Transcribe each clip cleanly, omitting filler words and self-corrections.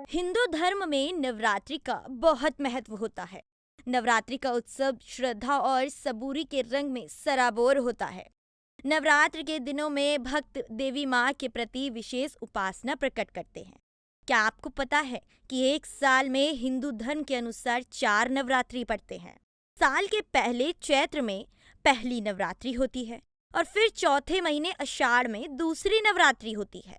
हिंदू धर्म में नवरात्रि का बहुत महत्व होता है। नवरात्रि का उत्सव श्रद्धा और सबूरी के रंग में सराबोर होता है। नवरात्र के दिनों में भक्त देवी माँ के प्रति विशेष उपासना प्रकट करते हैं। क्या आपको पता है कि एक साल में हिंदू धर्म के अनुसार 4 नवरात्रि पड़ते हैं। साल के पहले चैत्र में पहली नवरात्रि होती है और फिर चौथे महीने आषाढ़ में दूसरी नवरात्रि होती है।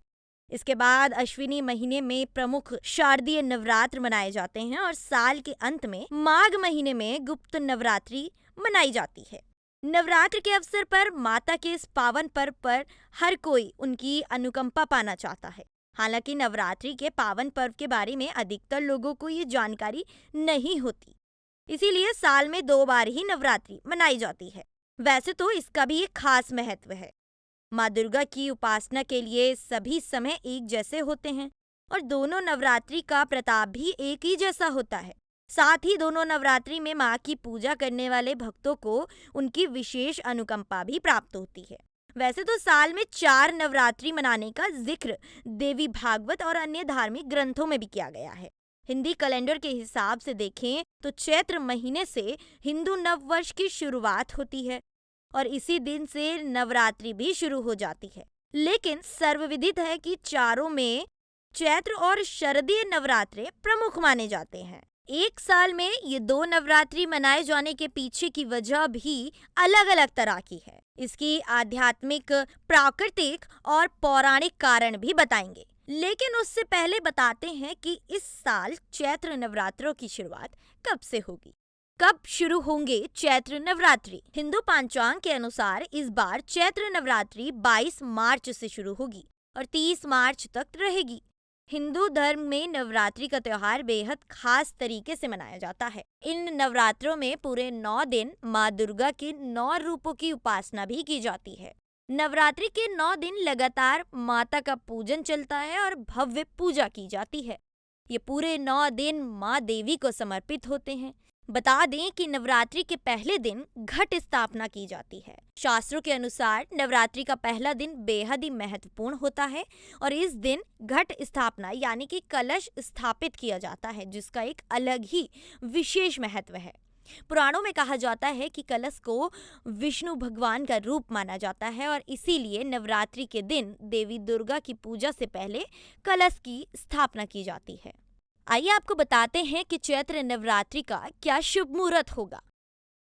इसके बाद अश्विनी महीने में प्रमुख शारदीय नवरात्र मनाए जाते हैं और साल के अंत में माघ महीने में गुप्त नवरात्रि मनाई जाती है। नवरात्र के अवसर पर माता के इस पावन पर्व पर हर कोई उनकी अनुकंपा पाना चाहता है। हालांकि नवरात्रि के पावन पर्व के बारे में अधिकतर लोगों को ये जानकारी नहीं होती, इसीलिए साल में 2 बार ही नवरात्रि मनाई जाती है। वैसे तो इसका भी एक खास महत्व है। माँ दुर्गा की उपासना के लिए सभी समय एक जैसे होते हैं और दोनों नवरात्रि का प्रताप भी एक ही जैसा होता है। साथ ही दोनों नवरात्रि में माँ की पूजा करने वाले भक्तों को उनकी विशेष अनुकंपा भी प्राप्त होती है। वैसे तो साल में 4 नवरात्रि मनाने का जिक्र देवी भागवत और अन्य धार्मिक ग्रंथों में भी किया गया है। हिंदी कैलेंडर के हिसाब से देखें तो चैत्र महीने से हिंदू नववर्ष की शुरुआत होती है और इसी दिन से नवरात्रि भी शुरू हो जाती है। लेकिन सर्वविदित है कि चारों में चैत्र और शरदीय नवरात्रे प्रमुख माने जाते हैं। एक साल में ये 2 नवरात्रि मनाए जाने के पीछे की वजह भी अलग अलग तरह की है। इसकी आध्यात्मिक, प्राकृतिक और पौराणिक कारण भी बताएंगे। लेकिन उससे पहले बताते हैं कि इस साल चैत्र नवरात्रों की शुरुआत कब से होगी। कब शुरू होंगे चैत्र नवरात्रि? हिंदू पंचांग के अनुसार इस बार चैत्र नवरात्रि 22 मार्च से शुरू होगी और 30 मार्च तक रहेगी। हिंदू धर्म में नवरात्रि का त्योहार बेहद खास तरीके से मनाया जाता है। इन नवरात्रों में पूरे 9 दिन माँ दुर्गा के 9 रूपों की उपासना भी की जाती है। नवरात्रि के 9 दिन लगातार माता का पूजन चलता है और भव्य पूजा की जाती है। ये पूरे 9 दिन माँ देवी को समर्पित होते हैं। बता दें कि नवरात्रि के पहले दिन घट स्थापना की जाती है। शास्त्रों के अनुसार नवरात्रि का पहला दिन बेहद ही महत्वपूर्ण होता है और इस दिन घट स्थापना यानी कि कलश स्थापित किया जाता है, जिसका एक अलग ही विशेष महत्व है। पुराणों में कहा जाता है कि कलश को विष्णु भगवान का रूप माना जाता है और इसीलिए नवरात्रि के दिन देवी दुर्गा की पूजा से पहले कलश की स्थापना की जाती है। आइए आपको बताते हैं कि चैत्र नवरात्रि का क्या शुभ मुहूर्त होगा।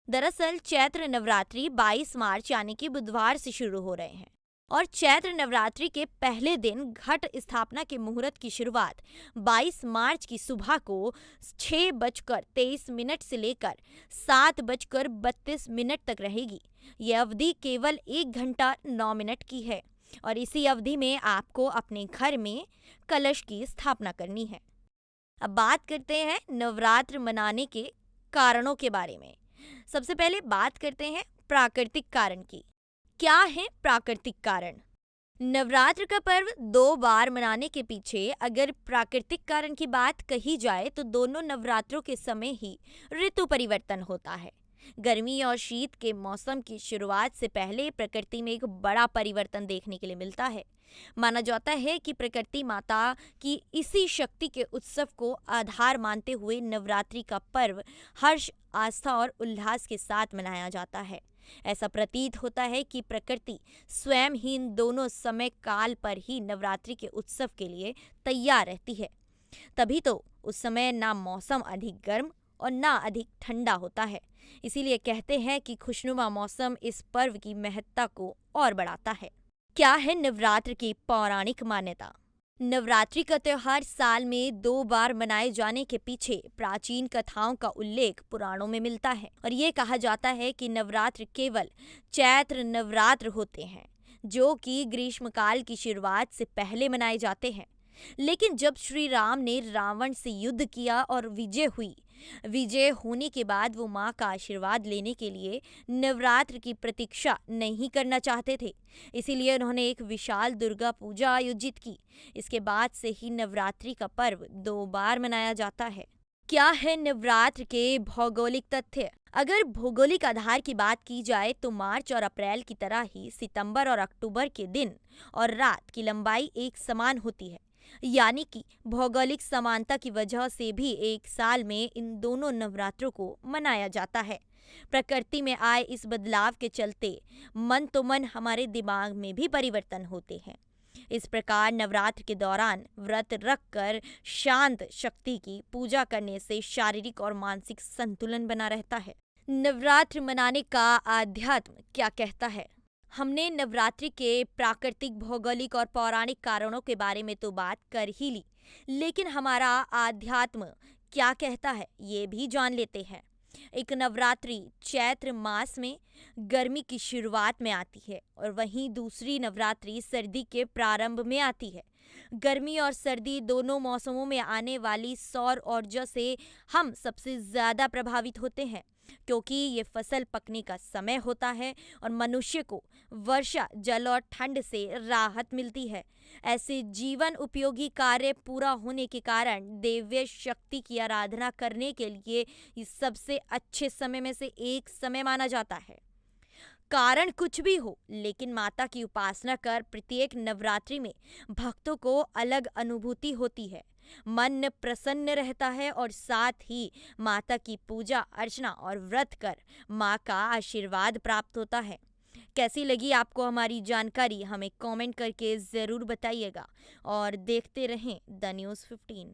दरअसल चैत्र नवरात्रि 22 मार्च यानी कि बुधवार से शुरू हो रहे हैं और चैत्र नवरात्रि के पहले दिन घट स्थापना के मुहूर्त की शुरुआत 22 मार्च की सुबह को 6:23 से लेकर 7:32 तक रहेगी। यह अवधि केवल 1 घंटा 9 मिनट की है और इसी अवधि में आपको अपने घर में कलश की स्थापना करनी है। अब बात करते हैं नवरात्र मनाने के कारणों के बारे में। सबसे पहले बात करते हैं प्राकृतिक कारण की। क्या है प्राकृतिक कारण? नवरात्र का पर्व 2 बार मनाने के पीछे अगर प्राकृतिक कारण की बात कही जाए तो दोनों नवरात्रों के समय ही ऋतु परिवर्तन होता है। गर्मी और शीत के मौसम की शुरुआत से पहले प्रकृति में एक बड़ा परिवर्तन देखने के लिए मिलता है। माना जाता है कि प्रकृति माता की इसी शक्ति के उत्सव को आधार मानते हुए नवरात्रि का पर्व हर्ष, आस्था और उल्लास के साथ मनाया जाता है। ऐसा प्रतीत होता है कि प्रकृति स्वयं ही इन दोनों समय काल पर ही नवरात्रि के उत्सव के लिए तैयार रहती है। तभी तो उस समय ना मौसम अधिक गर्म और ना अधिक ठंडा होता है। इसीलिए कहते हैं कि खुशनुमा मौसम इस पर्व की महत्ता को और बढ़ाता है। क्या है नवरात्र की पौराणिक मान्यता? नवरात्रि का त्योहार साल में 2 बार मनाए जाने के पीछे प्राचीन कथाओं का उल्लेख पुराणों में मिलता है और ये कहा जाता है कि नवरात्र केवल चैत्र नवरात्र होते हैं, जो कि ग्रीष्मकाल की शुरुआत से पहले मनाए जाते हैं। लेकिन जब श्री राम ने रावण से युद्ध किया और विजय होने के बाद वो माँ का आशीर्वाद लेने के लिए नवरात्र की प्रतीक्षा नहीं करना चाहते थे। इसीलिए उन्होंने एक विशाल दुर्गा पूजा आयोजित की। इसके बाद से ही नवरात्रि का पर्व 2 बार मनाया जाता है। क्या है नवरात्र के भौगोलिक तथ्य? अगर भौगोलिक आधार की बात की जाए तो मार्च और अप्रैल की तरह ही सितंबर और अक्टूबर के दिन और रात की लंबाई एक समान होती है। यानी कि भौगोलिक समानता की वजह से भी एक साल में इन दोनों नवरात्रों को मनाया जाता है। प्रकृति में आए इस बदलाव के चलते मन तो मन हमारे दिमाग में भी परिवर्तन होते हैं। इस प्रकार नवरात्र के दौरान व्रत रखकर शांत शक्ति की पूजा करने से शारीरिक और मानसिक संतुलन बना रहता है। नवरात्र मनाने का आध्यात्म क्या कहता है? हमने नवरात्रि के प्राकृतिक, भौगोलिक और पौराणिक कारणों के बारे में तो बात कर ही ली, लेकिन हमारा आध्यात्म क्या कहता है ये भी जान लेते हैं। एक नवरात्रि चैत्र मास में गर्मी की शुरुआत में आती है और वहीं दूसरी नवरात्रि सर्दी के प्रारंभ में आती है। गर्मी और सर्दी दोनों मौसमों में आने वाली सौर ऊर्जा से हम सबसे ज़्यादा प्रभावित होते हैं, क्योंकि ये फसल पकने का समय होता है और मनुष्य को वर्षा जल और ठंड से राहत मिलती है। ऐसे जीवन उपयोगी कार्य पूरा होने के कारण दिव्य शक्ति की आराधना करने के लिए ये सबसे अच्छे समय में से एक समय माना जाता है। कारण कुछ भी हो, लेकिन माता की उपासना कर प्रत्येक नवरात्रि में भक्तों को अलग अनुभूति होती है। मन प्रसन्न रहता है और साथ ही माता की पूजा अर्चना और व्रत कर माँ का आशीर्वाद प्राप्त होता है। कैसी लगी आपको हमारी जानकारी? हमें कमेंट करके ज़रूर बताइएगा और देखते रहें द न्यूज़ 15।